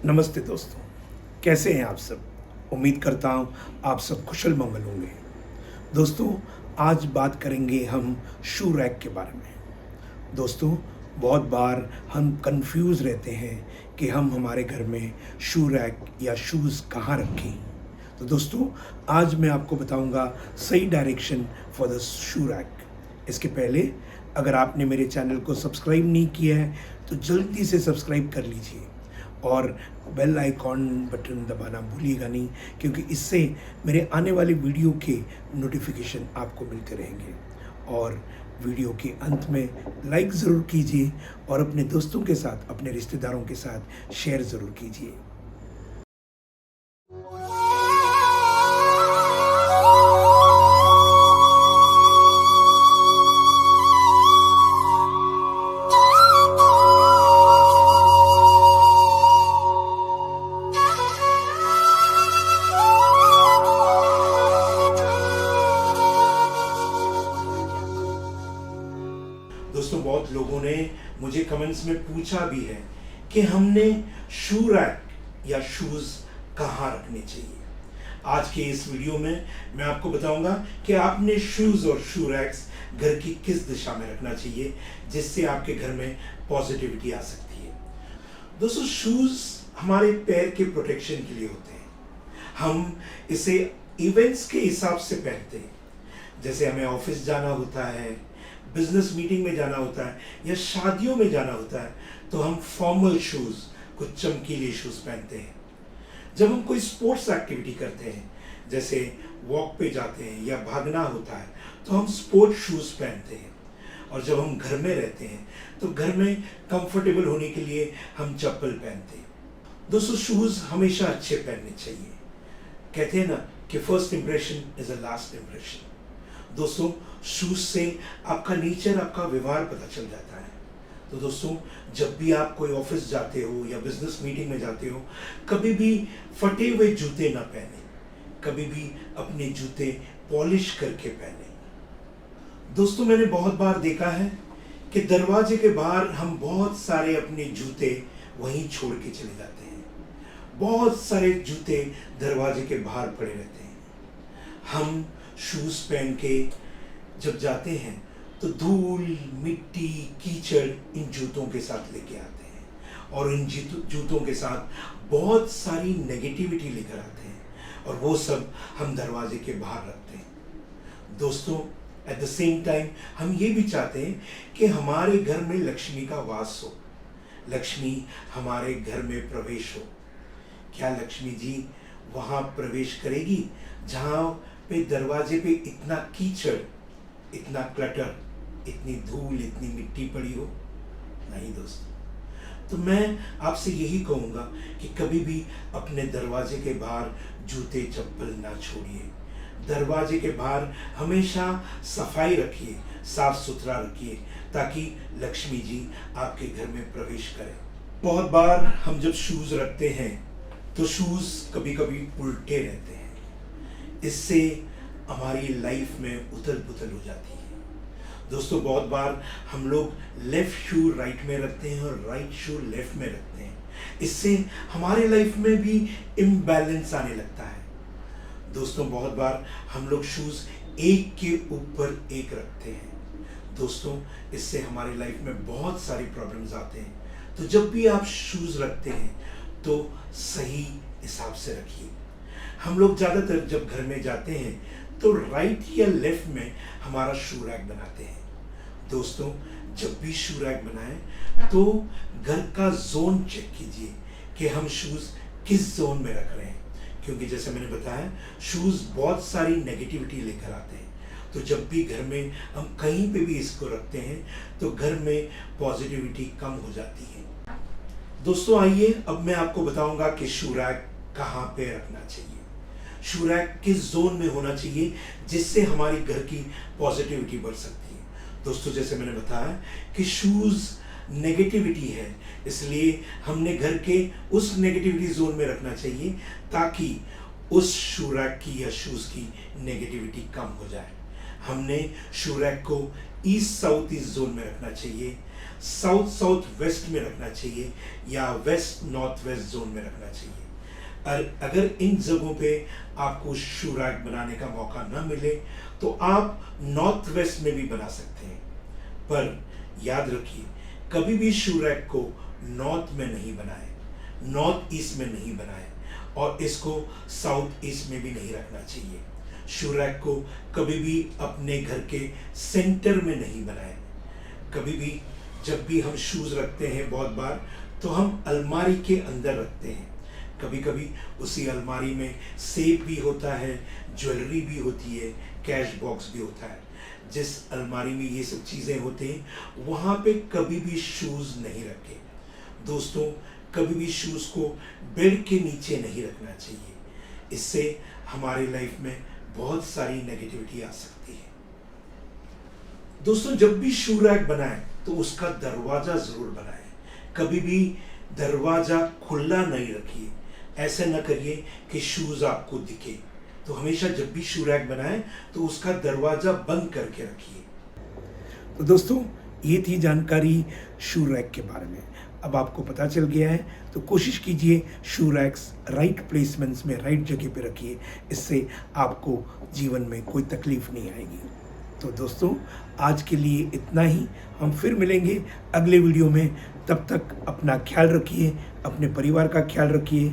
नमस्ते दोस्तों, कैसे हैं आप सब? उम्मीद करता हूँ आप सब कुशल मंगल होंगे। दोस्तों, आज बात करेंगे हम शू रैक के बारे में। दोस्तों, बहुत बार हम कंफ्यूज रहते हैं कि हम हमारे घर में शू रैक या शूज़ कहाँ रखें। तो दोस्तों, आज मैं आपको बताऊंगा सही direction for the shoe rack. इसके पहले अगर आपने मेरे चैनल को सब्सक्राइब नहीं किया है तो जल्दी से सब्सक्राइब कर लीजिए और बेल आइकॉन बटन दबाना भूलिएगा नहीं, क्योंकि इससे मेरे आने वाले वीडियो के नोटिफिकेशन आपको मिलते रहेंगे। और वीडियो के अंत में लाइक ज़रूर कीजिए और अपने दोस्तों के साथ, अपने रिश्तेदारों के साथ शेयर ज़रूर कीजिए। दोस्तों, बहुत लोगों ने मुझे कमेंट्स में पूछा भी है कि हमने शू रैक या शूज़ कहाँ रखने चाहिए। आज के इस वीडियो में मैं आपको बताऊंगा कि आपने शूज़ और शू रैक्स घर की किस दिशा में रखना चाहिए जिससे आपके घर में पॉजिटिविटी आ सकती है। दोस्तों, शूज़ हमारे पैर के प्रोटेक्शन के लिए होते हैं। हम इसे इवेंट्स के हिसाब से पहनते हैं, जैसे हमें ऑफिस जाना होता है, बिजनेस मीटिंग में जाना होता है या शादियों में जाना होता है तो हम फॉर्मल शूज़, कुछ चमकीले शूज़ पहनते हैं। जब हम कोई स्पोर्ट्स एक्टिविटी करते हैं, जैसे वॉक पे जाते हैं या भागना होता है, तो हम स्पोर्ट्स शूज़ पहनते हैं। और जब हम घर में रहते हैं तो घर में कंफर्टेबल होने के लिए हम चप्पल पहनते हैं। दोस्तों, शूज़ हमेशा अच्छे पहनने चाहिए। कहते हैं ना कि first impression is a last impression. दोस्तों, शूज से आपका नेचर, आपका व्यवहार पता चल जाता है। तो दोस्तों, जब भी आप कोई ऑफिस जाते हो या बिजनेस मीटिंग में जाते हो, कभी भी फटे हुए जूते ना पहने, कभी भी अपने जूते पॉलिश करके पहने। दोस्तों, मैंने बहुत बार देखा है कि दरवाजे के बाहर हम बहुत सारे अपने जूते वहीं छोड़ के चले जाते हैं। बहुत सारे जूते दरवाजे के बाहर पड़े रहते हैं। हम शूज़ पहन के जब जाते हैं तो धूल, मिट्टी, कीचड़ इन जूतों के साथ लेके आते हैं और इन जूतों के साथ बहुत सारी नेगेटिविटी लेकर आते हैं और वो सब हम दरवाजे के बाहर रखते हैं। दोस्तों, एट द सेम टाइम हम ये भी चाहते हैं कि हमारे घर में लक्ष्मी का वास हो, लक्ष्मी हमारे घर में प्रवेश हो। क्या लक्ष्मी जी वहाँ प्रवेश करेगी जहाँ पे दरवाजे पे इतना कीचड़, इतना क्लटर, इतनी धूल, इतनी मिट्टी पड़ी हो? नहीं दोस्तों। तो मैं आपसे यही कहूँगा कि कभी भी अपने दरवाजे के बाहर जूते चप्पल ना छोड़िए। दरवाजे के बाहर हमेशा सफाई रखिए, साफ सुथरा रखिए, ताकि लक्ष्मी जी आपके घर में प्रवेश करें। बहुत बार हम जब शूज़ रखते हैं तो शूज़ कभी कभी उल्टे रहते हैं। इससे हमारी लाइफ में उथल पुथल हो जाती है। दोस्तों, बहुत बार हम लोग लेफ्ट शू राइट में रखते हैं और राइट शू लेफ्ट में रखते हैं। इससे हमारी लाइफ में भी इम्बैलेंस आने लगता है। दोस्तों, बहुत बार हम लोग शूज़ एक के ऊपर एक रखते हैं। दोस्तों, इससे हमारी लाइफ में बहुत सारी प्रॉब्लम्स आते हैं। तो जब भी आप शूज़ रखते हैं तो सही हिसाब से रखिए। हम लोग ज़्यादातर जब घर में जाते हैं तो राइट या लेफ्ट में हमारा शू रैक बनाते हैं। दोस्तों, जब भी शू रैक बनाएं तो घर का जोन चेक कीजिए कि हम शूज़ किस जोन में रख रहे हैं, क्योंकि जैसे मैंने बताया, शूज़ बहुत सारी नेगेटिविटी लेकर आते हैं। तो जब भी घर में हम कहीं पे भी इसको रखते हैं तो घर में पॉजिटिविटी कम हो जाती है। दोस्तों, आइए अब मैं आपको बताऊंगा कि शू रैक कहाँ पे रखना चाहिए, शू रैक किस जोन में होना चाहिए जिससे हमारी घर की पॉजिटिविटी बढ़ सकती है। दोस्तों, जैसे मैंने बताया कि शूज़ नेगेटिविटी है, इसलिए हमने घर के उस नेगेटिविटी जोन में रखना चाहिए ताकि उस शू रैक की या शूज़ की नेगेटिविटी कम हो जाए। हमने शू रैक को ईस्ट साउथ ईस्ट जोन में रखना चाहिए, साउथ साउथ वेस्ट में रखना चाहिए, या वेस्ट नॉर्थ वेस्ट जोन में रखना चाहिए। और अगर इन जगहों पे आपको शू रैक बनाने का मौका ना मिले तो आप नॉर्थ वेस्ट में भी बना सकते हैं। पर याद रखिए, कभी भी शू रैक को नॉर्थ में नहीं बनाए, नॉर्थ ईस्ट में नहीं बनाए, और इसको साउथ ईस्ट में भी नहीं रखना चाहिए। शू रैक को कभी भी अपने घर के सेंटर में नहीं बनाए। कभी भी जब भी हम शूज रखते हैं, बहुत बार तो हम अलमारी के अंदर रखते हैं। कभी कभी उसी अलमारी में सेफ भी होता है, ज्वेलरी भी होती है, कैश बॉक्स भी होता है। जिस अलमारी में ये सब चीज़ें होती हैं वहाँ पे कभी भी शूज़ नहीं रखें। दोस्तों, कभी भी शूज़ को बेड के नीचे नहीं रखना चाहिए। इससे हमारी लाइफ में बहुत सारी नेगेटिविटी आ सकती है। दोस्तों, जब भी शू रैक बनाएं तो उसका दरवाज़ा ज़रूर बनाएं। कभी भी दरवाज़ा खुला नहीं रखिए। ऐसे न करिए कि शूज़ आपको दिखे। तो हमेशा जब भी शू रैक बनाएं तो उसका दरवाज़ा बंद करके रखिए। तो दोस्तों, ये थी जानकारी शू रैक के बारे में। अब आपको पता चल गया है तो कोशिश कीजिए शू रैक्स राइट प्लेसमेंट्स में, राइट जगह पे रखिए। इससे आपको जीवन में कोई तकलीफ नहीं आएगी। तो दोस्तों, आज के लिए इतना ही। हम फिर मिलेंगे अगले वीडियो में। तब तक अपना ख्याल रखिए, अपने परिवार का ख्याल रखिए।